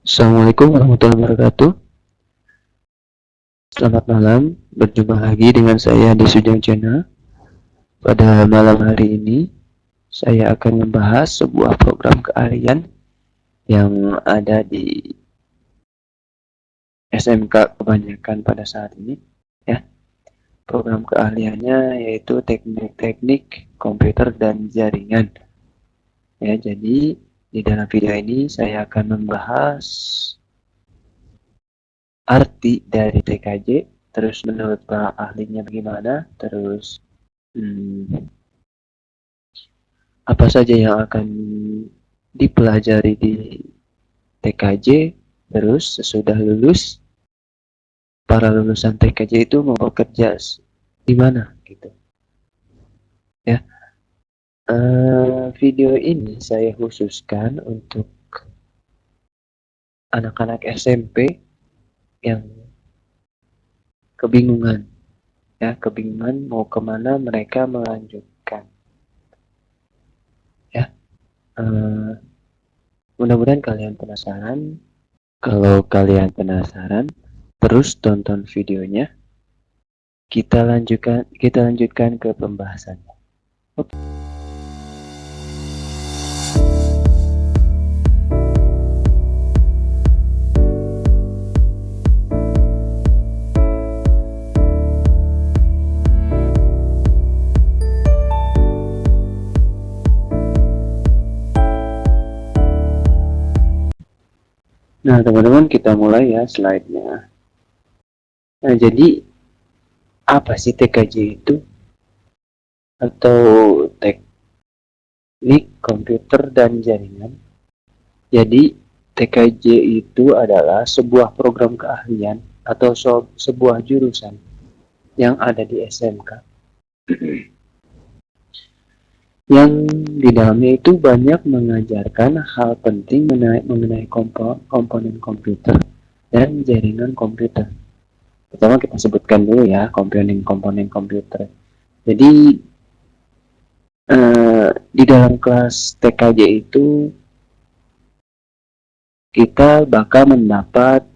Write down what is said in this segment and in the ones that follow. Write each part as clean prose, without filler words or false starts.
Assalamualaikum warahmatullahi wabarakatuh. Selamat malam, berjumpa lagi dengan saya di Sujang Channel. Pada malam hari ini, saya akan membahas sebuah program keahlian yang ada di SMK kebanyakan pada saat ini. Ya, program keahliannya yaitu teknik-teknik komputer dan jaringan. Ya, jadi di dalam video ini saya akan membahas arti dari TKJ, terus menurut Pak ahlinya bagaimana, terus apa saja yang akan dipelajari di TKJ, terus sesudah lulus, para lulusan TKJ itu mau bekerja di mana gitu. Ya, video ini saya khususkan untuk anak-anak SMP yang kebingungan, ya kebingungan mau kemana mereka melanjutkan. Ya, mudah-mudahan kalian penasaran. Kalau kalian penasaran, terus tonton videonya. Kita lanjutkan ke pembahasannya. Oke. Nah, teman-teman, kita mulai ya slide-nya. Nah, jadi apa sih TKJ itu? Atau teknik komputer dan jaringan. Jadi, TKJ itu adalah sebuah program keahlian atau sebuah jurusan yang ada di SMK. Yang di dalamnya itu banyak mengajarkan hal penting mengenai komponen komputer dan jaringan komputer. Pertama kita sebutkan dulu ya komponen komputer. Jadi di dalam kelas TKJ itu kita bakal mendapat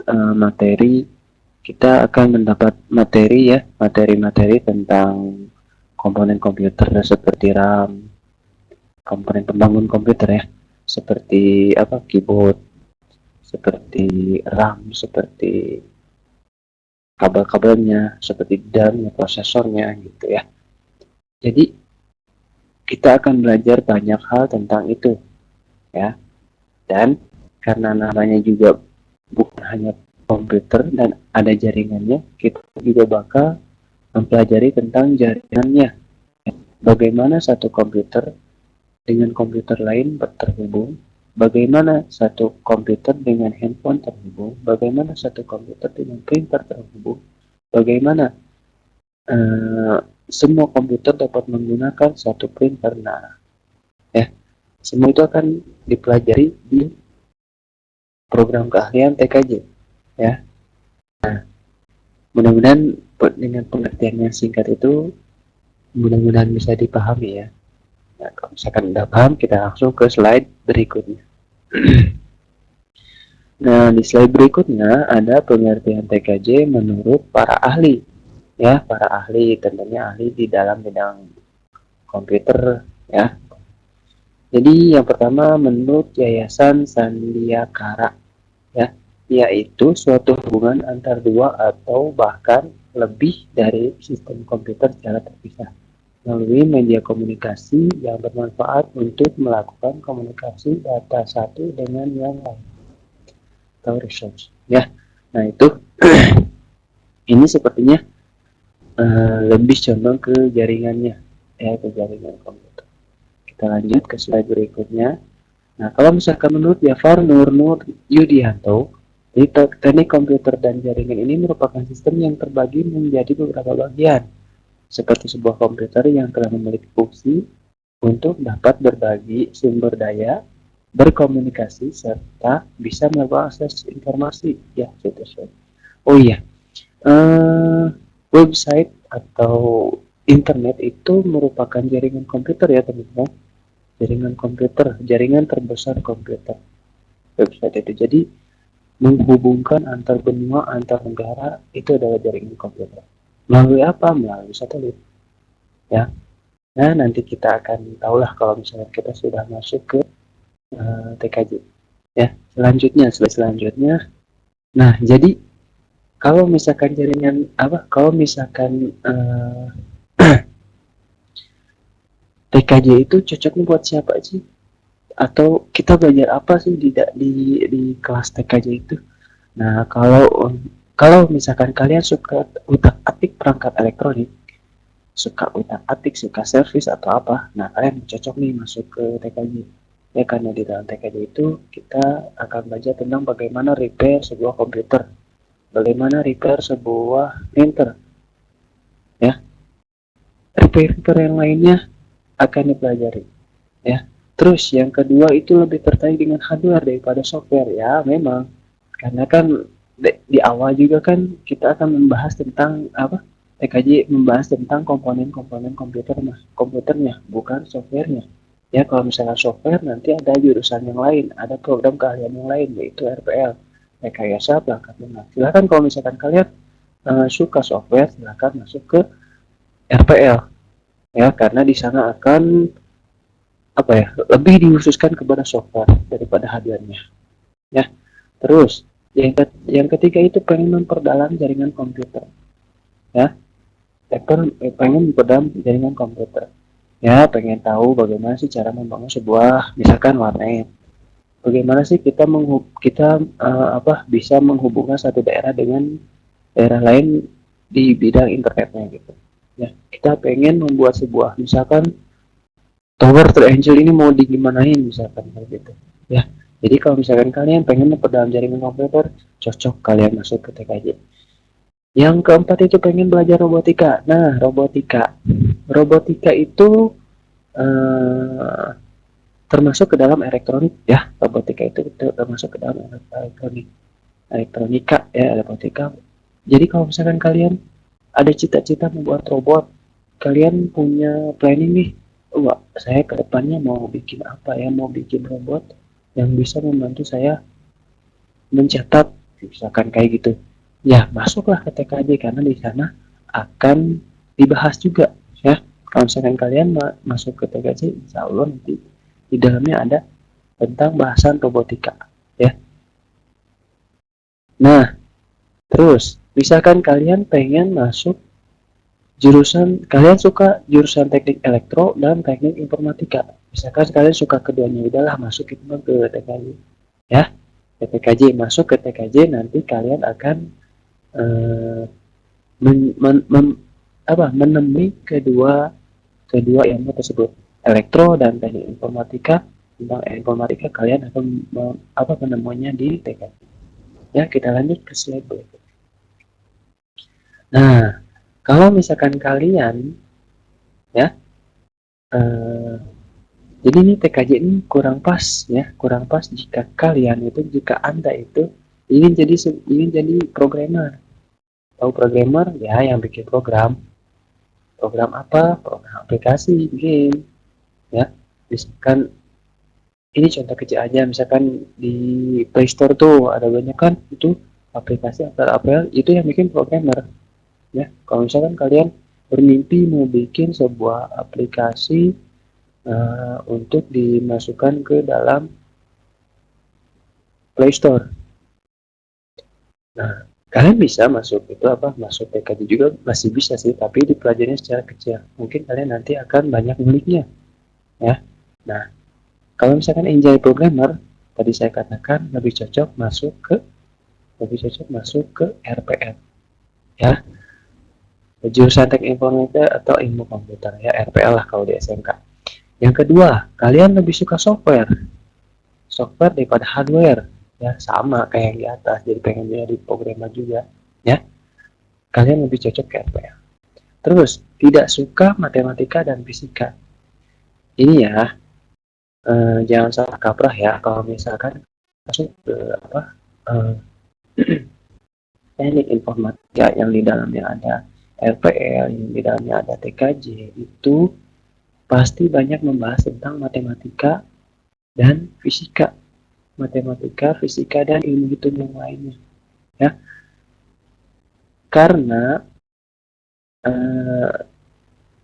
kita akan mendapat materi tentang komponen komputer seperti RAM, komponen pembangun komputer ya, seperti keyboard, seperti RAM, seperti kabel-kabelnya, seperti DRAM, prosesornya gitu ya. Jadi kita akan belajar banyak hal tentang itu ya. Dan karena namanya juga bukan hanya komputer dan ada jaringannya, kita juga bakal mempelajari tentang jaringannya. Bagaimana satu komputer dengan komputer lain terhubung, bagaimana satu komputer dengan handphone terhubung, bagaimana satu komputer dengan printer terhubung, bagaimana semua komputer dapat menggunakan satu printer. Nah, ya, semua itu akan dipelajari di program keahlian TKJ, ya. Nah, mudah-mudahan dengan pengertian yang singkat itu, mudah-mudahan bisa dipahami ya. Nah, kalau misalkan udah paham, kita langsung ke slide berikutnya. Nah, di slide berikutnya ada pengertian TKJ menurut para ahli. Ya, para ahli tentunya ahli di dalam bidang komputer ya. Jadi yang pertama menurut Yayasan Sandiakara ya, yaitu suatu hubungan antar dua atau bahkan lebih dari sistem komputer secara terpisah melalui media komunikasi yang bermanfaat untuk melakukan komunikasi data satu dengan yang lain atau resource ya. Nah itu ini sepertinya lebih condong ke jaringannya ya, ke jaringan komputer. Kita lanjut ke slide berikutnya. Nah kalau misalkan menurut Jafar Nur Yudianto, teknik komputer dan jaringan ini merupakan sistem yang terbagi menjadi beberapa bagian seperti sebuah komputer yang telah memiliki fungsi untuk dapat berbagi sumber daya, berkomunikasi, serta bisa melakukan akses informasi ya, situs web. Oh iya, website atau internet itu merupakan jaringan komputer ya teman-teman. Jaringan komputer, jaringan terbesar komputer, website itu. Jadi menghubungkan antar benua, antar negara, itu adalah jaringan komputer. Melalui apa? Melalui satelit. Ya. Nah, nanti kita akan tahulah kalau misalnya kita sudah masuk ke TKJ. Ya, selanjutnya. Nah, jadi kalau misalkan jaringan apa? Kalau misalkan TKJ itu cocoknya buat siapa sih? Atau kita belajar apa sih di kelas TKJ itu? Nah, kalau misalkan kalian suka utak-atik perangkat elektronik, suka utak-atik, suka servis atau apa, nah kalian cocok nih masuk ke TKJ. Ya, karena di dalam TKJ itu kita akan belajar tentang bagaimana repair sebuah komputer, bagaimana repair sebuah printer, ya. Repair yang lainnya akan dipelajari, ya. Terus yang kedua itu lebih tertarik dengan hardware daripada software, ya memang karena kan di awal juga kan kita akan membahas tentang apa, TKJ membahas tentang komponen-komponen komputernya bukan softwarenya. Ya, kalau misalnya software nanti ada jurusan yang lain, ada program keahlian yang lain yaitu RPL, rekayasa perangkat lunak. Silahkan kalau misalkan kalian suka software, silahkan masuk ke RPL, ya, karena di sana akan apa ya, lebih dikhususkan kepada software daripada hardware-nya, ya. Terus yang ketiga itu pengen memperdalam jaringan komputer, ya. Pengen memperdalam jaringan komputer, ya, pengen tahu bagaimana sih cara membangun sebuah misalkan warnet, bagaimana sih kita bisa menghubungkan satu daerah dengan daerah lain di bidang internetnya gitu, ya. Kita pengen membuat sebuah misalkan tower triangle ini mau digimanain misalkan kayak gitu, ya. Jadi kalau misalkan kalian pengen memperdalam jaringan komputer, cocok kalian masuk ke TKJ. Yang keempat itu pengen belajar robotika. Nah, robotika itu eh, termasuk ke dalam elektronik, ya. Robotika itu termasuk ke dalam elektronika, ya, robotika. Jadi kalau misalkan kalian ada cita-cita membuat robot, kalian punya planning nih, wah, saya kedepannya mau bikin apa ya, mau bikin robot yang bisa membantu saya mencatat, misalkan kayak gitu, ya masuklah ke TKJ karena di sana akan dibahas juga, ya. Kalau misalkan kalian masuk ke TKJ, insya Allah nanti di dalamnya ada tentang bahasan robotika, ya. Nah, terus misalkan kalian pengen masuk jurusan, kalian suka jurusan teknik elektro dan teknik informatika, misalkan kalian suka keduanya, udahlah masuk itu ke TKJ, ya. Ke TKJ, masuk ke TKJ, nanti kalian akan eh, men, men, men, menemui kedua kedua ilmu tersebut, elektro dan teknik informatika. Tentang informatika kalian akan menemunya di TKJ. Ya, kita lanjut ke slide berikut. Nah, kalau misalkan kalian, ya, eh, jadi ini TKJ ini kurang pas, ya, kurang pas jika kalian itu, jika anda itu ingin jadi programmer. Tahu programmer, ya, yang bikin program. Program apa? Program aplikasi, game, ya. Misalkan ini contoh kecil aja, misalkan di Play Store tuh ada banyak kan itu aplikasi apa itu yang bikin programmer, ya. Kalau misalkan kalian bermimpi mau bikin sebuah aplikasi untuk dimasukkan ke dalam Play Store, nah kalian bisa masuk PKJ juga, masih bisa sih, tapi dipelajarinya secara kecil, mungkin kalian nanti akan banyak miliknya, ya. Nah, kalau misalkan enjoy programmer, tadi saya katakan lebih cocok masuk ke RPM, ya, jurusan teknik informatika atau ilmu komputer, ya, RPL lah kalau di SMK. Yang kedua, kalian lebih suka software daripada hardware, ya, sama kayak yang di atas, jadi pengen jadi programmer juga, ya, kalian lebih cocok ke RPL. Terus tidak suka matematika dan fisika, ini ya, jangan salah kaprah ya, kalau misalkan masuk ke eh, teknik informatika yang di dalamnya ada RPL, yang di dalamnya ada TKJ, itu pasti banyak membahas tentang matematika dan fisika, matematika, fisika, dan ilmu hitung yang lainnya. Ya, karena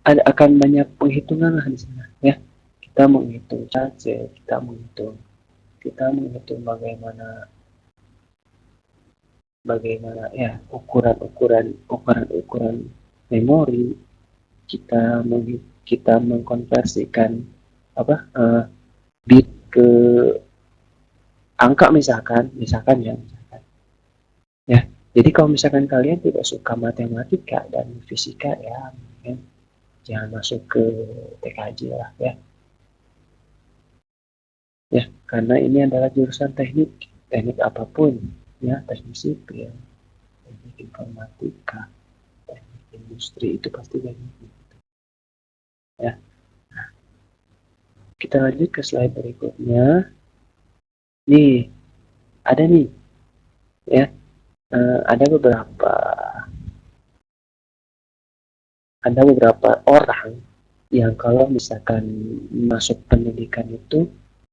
akan banyak penghitungan lah di sana. Ya, kita menghitung cace, kita menghitung bagaimana ya ukuran memori, kita mengkonversikan apa bit ke angka, misalkan ya. Jadi kalau misalkan kalian tidak suka matematika dan fisika, ya mungkin jangan masuk ke TKJ lah ya. Ya, karena ini adalah jurusan teknik apapun, ya, teknik sipil, teknik informatika, teknik industri, itu pasti banyak. Ya, kita lanjut ke slide berikutnya. Nih, ada nih, ya, ada beberapa orang yang kalau misalkan masuk pendidikan itu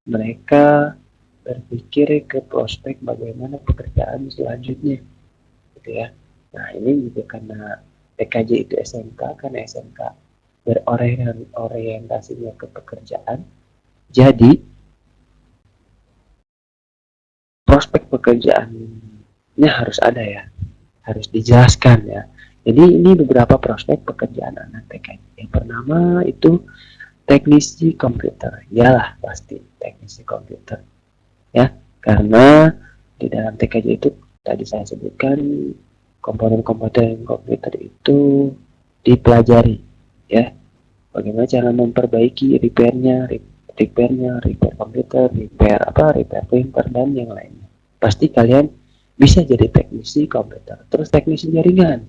mereka berpikir ke prospek bagaimana pekerjaan selanjutnya, gitu ya. Nah, ini juga karena PKJ itu SMK, karena SMK berorientasinya ke pekerjaan, jadi prospek pekerjaannya harus ada ya, harus dijelaskan ya. Jadi ini beberapa prospek pekerjaan anak TKJ. Yang pertama itu teknisi komputer, iyalah pasti teknisi komputer ya, karena di dalam TKJ itu tadi saya sebutkan komponen-komponen komputer itu dipelajari ya, bagaimana cara memperbaiki repair komputer, repair printer dan yang lainnya. Pasti kalian bisa jadi teknisi komputer. Terus teknisi jaringan,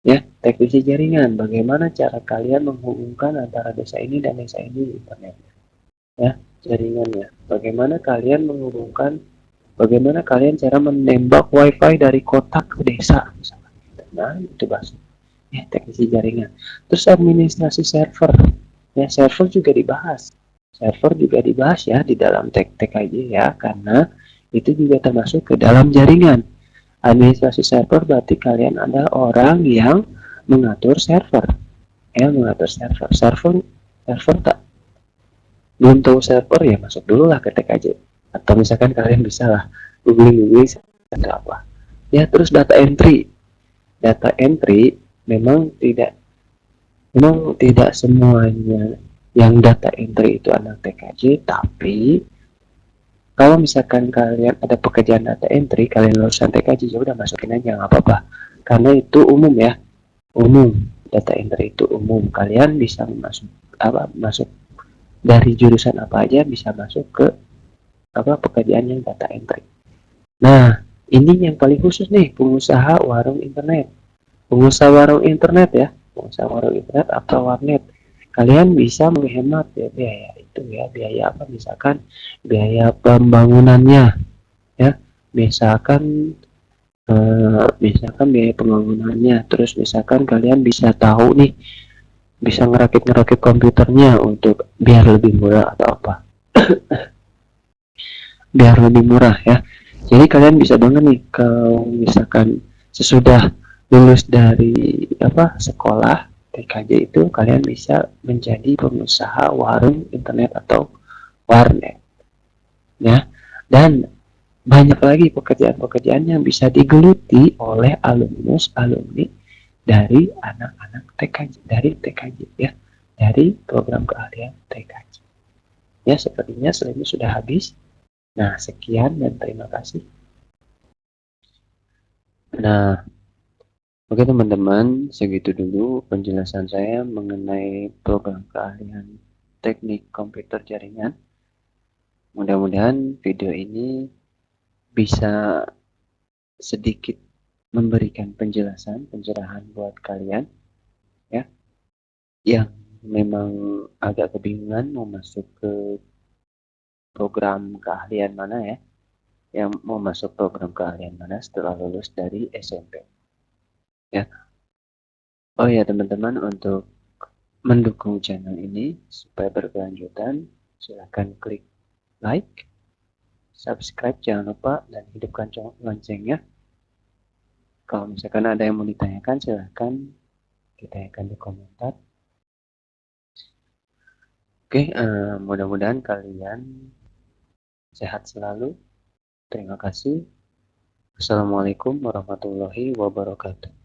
ya, teknisi jaringan, bagaimana cara kalian menghubungkan antara desa ini dan desa ini di internet, ya, jaringannya, bagaimana kalian cara menembak wifi dari kota ke desa misalnya. Nah, itu bahasa ya, teknisi jaringan. Terus administrasi server, ya, server juga dibahas ya di dalam TKJ ya, karena itu juga termasuk ke dalam jaringan. Administrasi server berarti kalian ada orang yang mengatur server, server tak belum tahu server, ya masuk dulu lah ke TKJ, atau misalkan kalian bisa lah googling atau apa ya. Terus data entry memang tidak semuanya yang data entry itu anak TKJ, tapi kalau misalkan kalian ada pekerjaan data entry, kalian lulusan TKJ, ya udah masukin aja, nggak apa-apa, karena itu umum ya, umum. Data entry itu umum, kalian bisa masuk dari jurusan apa aja, bisa masuk ke pekerjaan yang data entry. Nah, ini yang paling khusus nih, pengusaha warung internet atau warnet. Kalian bisa menghemat ya biaya itu ya, biaya apa, misalkan biaya pembangunannya ya, misalkan biaya pembangunannya, terus misalkan kalian bisa tahu nih, bisa ngerakit komputernya untuk biar lebih murah atau apa, biar lebih murah ya. Jadi kalian bisa banget nih kalau misalkan sesudah lulus dari sekolah TKJ itu, kalian bisa menjadi pengusaha warung internet atau warnet ya. Dan banyak lagi pekerjaan-pekerjaan yang bisa digeluti oleh alumni dari anak-anak TKJ, dari TKJ ya, dari program keahlian TKJ. Ya, sepertinya slide-nya sudah habis. Nah, sekian dan terima kasih. Nah, oke teman-teman, segitu dulu penjelasan saya mengenai program keahlian teknik komputer jaringan. Mudah-mudahan video ini bisa sedikit memberikan pencerahan buat kalian ya, yang memang agak kebingungan mau masuk ke program keahlian mana ya, yang mau masuk program keahlian mana setelah lulus dari SMP ya. Oh ya teman-teman, untuk mendukung channel ini supaya berkelanjutan, silahkan klik like, subscribe jangan lupa, dan hidupkan loncengnya. Kalau misalkan ada yang mau ditanyakan, silahkan ditanyakan di komentar. Oke, mudah-mudahan kalian sehat selalu. Terima kasih. Assalamualaikum warahmatullahi wabarakatuh.